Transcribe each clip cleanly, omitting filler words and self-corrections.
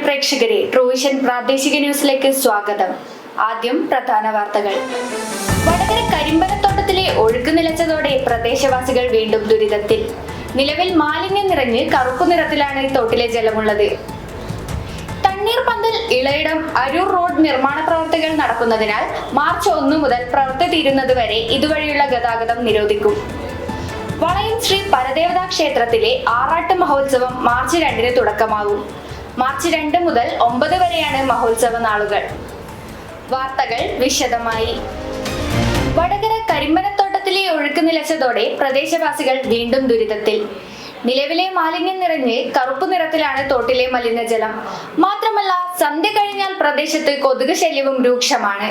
പ്രേക്ഷകരെ, ട്രൂവിഷൻ പ്രാദേശിക ന്യൂസിലേക്ക് സ്വാഗതം. ആദ്യം പ്രധാന വാർത്തകൾ. വടകര കരിമ്പനത്തോട്ടത്തിലെ ഒഴുക്ക് നിലച്ചതോടെ പ്രദേശവാസികൾ വീണ്ടും ദുരിതത്തിൽ. നിലവിൽ മാലിന്യം നിറഞ്ഞ് കറുപ്പു നിറത്തിലാണ് തോട്ടിലെ ജലമുള്ളത്. തണ്ണീർപന്തൽ ഇളയിടം അരൂർ റോഡ് നിർമ്മാണ പ്രവർത്തികൾ നടക്കുന്നതിനാൽ മാർച്ച് 1 മുതൽ പ്രവൃത്തി തീരുന്നതുവരെ ഇതുവഴിയുള്ള ഗതാഗതം നിരോധിക്കും. വളയം ശ്രീ പരദേവതാ ക്ഷേത്രത്തിലെ ആറാട്ട് മഹോത്സവം മാർച്ച് 2 തുടക്കമാകും. മാർച്ച് 2 മുതൽ 9 വരെയാണ് മഹോത്സവ നാളുകൾ. വാർത്തകൾ വിശദമായി. വടകര കരിമ്പനത്തോട്ടത്തിലെ ഒഴുക്ക് നിലച്ചതോടെ പ്രദേശവാസികൾ വീണ്ടും ദുരിതത്തിൽ. നിലവിലെ മാലിന്യം നിറഞ്ഞ് കറുപ്പു നിറത്തിലാണ് തോട്ടിലെ മലിനജലം. മാത്രമല്ല, സന്ധ്യ കഴിഞ്ഞാൽ പ്രദേശത്ത് കൊതുക് ശല്യവും രൂക്ഷമാണ്.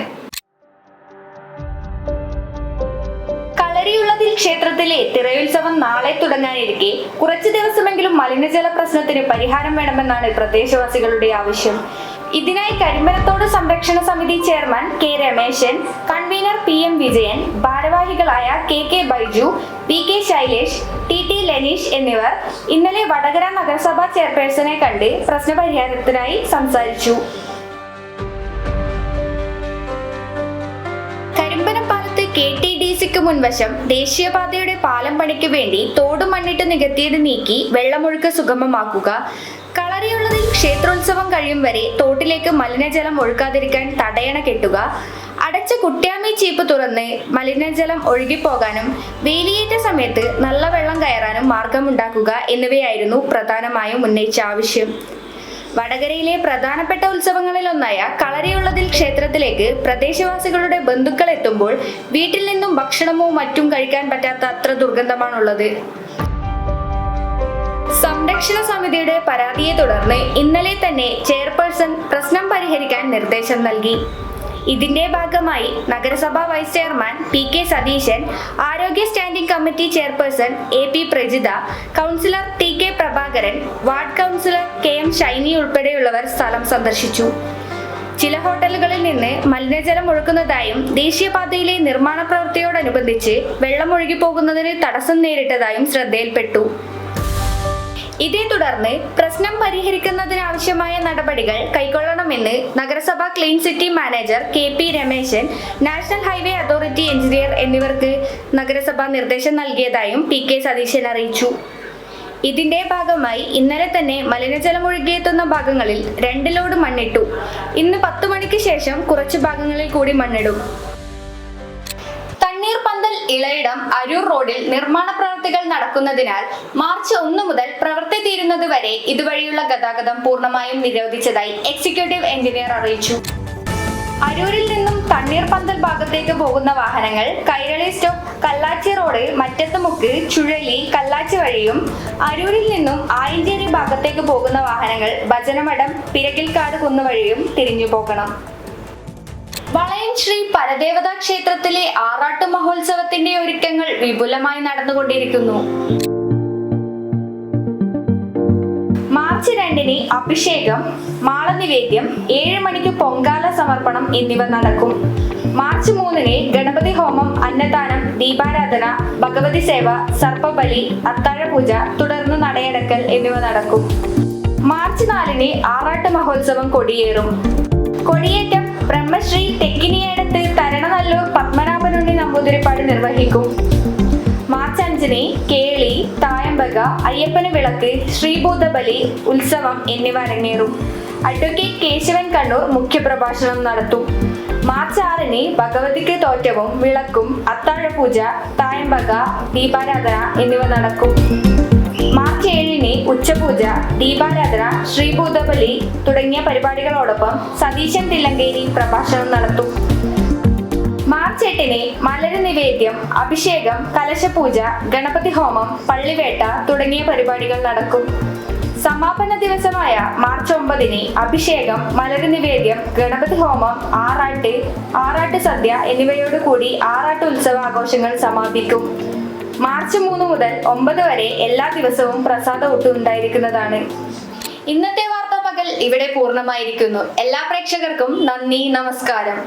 കളരിയുള്ളതിൽ ക്ഷേത്രത്തിലെ തിറയുത്സവം നാളെ തുടങ്ങാനിരിക്കെ കുറച്ചു ദിവസമെങ്കിലും മലിനജല പ്രശ്നത്തിന് പരിഹാരം വേണമെന്നാണ് പ്രദേശവാസികളുടെ ആവശ്യം. ഇതിനായി കരിമ്പനത്തോട് സംരക്ഷണ സമിതി chairman K Rameshan, convener PM Vijayan, ഭാരവാഹികളായ KK Baiju, PK Shailesh, TT Lenish എന്നിവർ ഇന്നലെ വടകര നഗരസഭാ ചെയർപേഴ്സണെ കണ്ട് പ്രശ്നപരിഹാരത്തിനായി സംസാരിച്ചു. കരിമ്പനപ്പാലത്ത് KTDCക്ക് മുൻവശം ദേശീയപാതയുടെ പാലം പണിക്ക് വേണ്ടി തോട് മണ്ണിട്ട് നികത്തിയത് നീക്കി വെള്ളമൊഴുക്ക് സുഗമമാക്കുക, കളരിയുള്ളതിൽ ക്ഷേത്രോത്സവം കഴിയും വരെ തോട്ടിലേക്ക് മലിനജലം ഒഴുക്കാതിരിക്കാൻ തടയണ കെട്ടുക, അടച്ച കുട്ട്യാമി ചീപ്പ് തുറന്ന് മലിനജലം ഒഴുകിപ്പോകാനും വേലിയേറ്റ സമയത്ത് നല്ല വെള്ളം കയറാനും മാർഗമുണ്ടാക്കുക എന്നിവയായിരുന്നു പ്രധാനമായും ഉന്നയിച്ച ആവശ്യം. വടകരയിലെ പ്രധാനപ്പെട്ട ഉത്സവങ്ങളിലൊന്നായ കളരിയുള്ളതിൽ ക്ഷേത്രത്തിലേക്ക് പ്രദേശവാസികളുടെ ബന്ധുക്കൾ എത്തുമ്പോൾ വീട്ടിൽ നിന്നും ഭക്ഷണമോ മറ്റും കഴിക്കാൻ പറ്റാത്ത അത്ര ദുർഗന്ധമാണുള്ളത്. സംരക്ഷണ സമിതിയുടെ പരാതിയെ തുടർന്ന് ഇന്നലെ തന്നെ ചെയർപേഴ്സൺ പ്രശ്നം പരിഹരിക്കാൻ നിർദ്ദേശം നൽകി. ഇതിന്റെ ഭാഗമായി നഗരസഭാ വൈസ് ചെയർമാൻ PK സതീശൻ, ആരോഗ്യ standing committee chairperson AP Prajitha, councillor TK Prabhakaran, ward councillor KM Shiny ഉൾപ്പെടെയുള്ളവർ സ്ഥലം സന്ദർശിച്ചു. ചില ഹോട്ടലുകളിൽ നിന്ന് മലിനജലം ഒഴുക്കുന്നതായും ദേശീയപാതയിലെ നിർമ്മാണ പ്രവൃത്തിയോടനുബന്ധിച്ച് വെള്ളം ഒഴുകിപ്പോകുന്നതിന് തടസ്സം നേരിട്ടതായും ശ്രദ്ധയിൽപ്പെട്ടു. ഇതേ തുടർന്ന് പ്രശ്നം പരിഹരിക്കുന്നതിനാവശ്യമായ നടപടികൾ കൈക്കൊള്ളണമെന്ന് നഗരസഭാ clean city manager KP Rameshan, national highway authority engineer എന്നിവർക്ക് നഗരസഭ നിർദ്ദേശം നൽകിയതായും PK സതീശൻ അറിയിച്ചു. ഇതിന്റെ ഭാഗമായി ഇന്നലെ തന്നെ മലിനജലം ഒഴുകിയെത്തുന്ന ഭാഗങ്ങളിൽ 2 ലോഡ് മണ്ണിട്ടു. ഇന്ന് 10 മണിക്ക് ശേഷം കുറച്ചു ഭാഗങ്ങളിൽ കൂടി മണ്ണിടും. തണ്ണീർപന്തൽ ഇളയിടം അരൂർ റോഡിൽ നിർമ്മാണ പ്രവൃത്തികൾ നടക്കുന്നതിനാൽ മാർച്ച് 1 മുതൽ പ്രവൃത്തി തീരുന്നതുവരെ ഇതുവഴിയുള്ള ഗതാഗതം പൂർണ്ണമായും നിരോധിച്ചതായി എക്സിക്യൂട്ടീവ് എഞ്ചിനീയർ അറിയിച്ചു. അരൂരിൽ നിന്നും തണ്ണീർപന്തൽ ഭാഗത്തേക്ക് പോകുന്ന വാഹനങ്ങൾ കൈരളി സ്റ്റോപ്പ്, കല്ലാച്ചി റോഡ്, മറ്റത്തുമുക്ക്, ചുഴലി, കല്ലാച്ചി വഴിയും അരൂരിൽ നിന്നും ആയിഞ്ചേരി ഭാഗത്തേക്ക് പോകുന്ന വാഹനങ്ങൾ ഭജനമഠം, പിരകിൽക്കാട് കുന്ന് വഴിയും തിരിഞ്ഞു പോകണം. വളയം ശ്രീ പരദേവതാ ക്ഷേത്രത്തിലെ ആറാട്ട് മഹോത്സവത്തിന്റെ ഒരുക്കങ്ങൾ വിപുലമായി നടന്നുകൊണ്ടിരിക്കുന്നു. മാർച്ച് 2 അഭിഷേകം, മാളനിവേദ്യം, 7 മണിക്ക് പൊങ്കാല സമർപ്പണം എന്നിവ നടക്കും. മാർച്ച് 3 ഗണപതി ഹോമം, അന്നദാനം, ദീപാരാധന, ഭഗവതി സേവ, സർപ്പബലി, അത്താഴപൂജ, തുടർന്ന് നടയടക്കൽ എന്നിവ നടക്കും. മാർച്ച് 4 ആറാട്ട് മഹോത്സവം കൊടിയേറും. കൊടിയേറ്റം ബ്രഹ്മശ്രീ തെക്കിനിയടത്ത് തരണനല്ലൂർ പത്മനാഭനുണ്ണി നമ്പൂതിരിപ്പാട് നിർവഹിക്കും. മാർച്ച് 5 കേളി, തായമ്പക, അയ്യപ്പന് വിളക്ക്, ശ്രീഭൂതബലി, ഉത്സവം എന്നിവ അരങ്ങേറും. അഡ്വക്കേറ്റ് കേശവൻ കണ്ണൂർ മുഖ്യപ്രഭാഷണം നടത്തും. മാർച്ച് 6 ഭഗവതിക്ക് തോറ്റവും വിളക്കും, അത്താഴപൂജ, തായമ്പക, ദീപാരാധന എന്നിവ നടക്കും. മാർച്ച് 7 ഉച്ചപൂജ, ദീപാരാധന, ശ്രീഭൂതബലി തുടങ്ങിയ പരിപാടികളോടൊപ്പം സതീശൻ തില്ലങ്കേരി പ്രഭാഷണം നടത്തും. മാർച്ച് 8 മലര് നിവേദ്യം, അഭിഷേകം, കലശപൂജ, ഗണപതി ഹോമം, പള്ളിവേട്ട തുടങ്ങിയ പരിപാടികൾ നടക്കും. സമാപന ദിവസമായ മാർച്ച് 9 അഭിഷേകം, മലര് നിവേദ്യം, ഗണപതി ഹോമം, ആറാട്ട് സദ്യ എന്നിവയോടുകൂടി ആറാട്ട് ഉത്സവ ആഘോഷങ്ങൾ സമാപിക്കും. മാർച്ച് 3 മുതൽ 9 വരെ എല്ലാ ദിവസവും പ്രസാദ ഊട്ട് ഉണ്ടായിരിക്കുന്നതാണ്. ഇന്നത്തെ വാർത്താ പകൽ ഇവിടെ പൂർണ്ണമായിരിക്കുന്നു. എല്ലാ പ്രേക്ഷകർക്കും നന്ദി, നമസ്കാരം.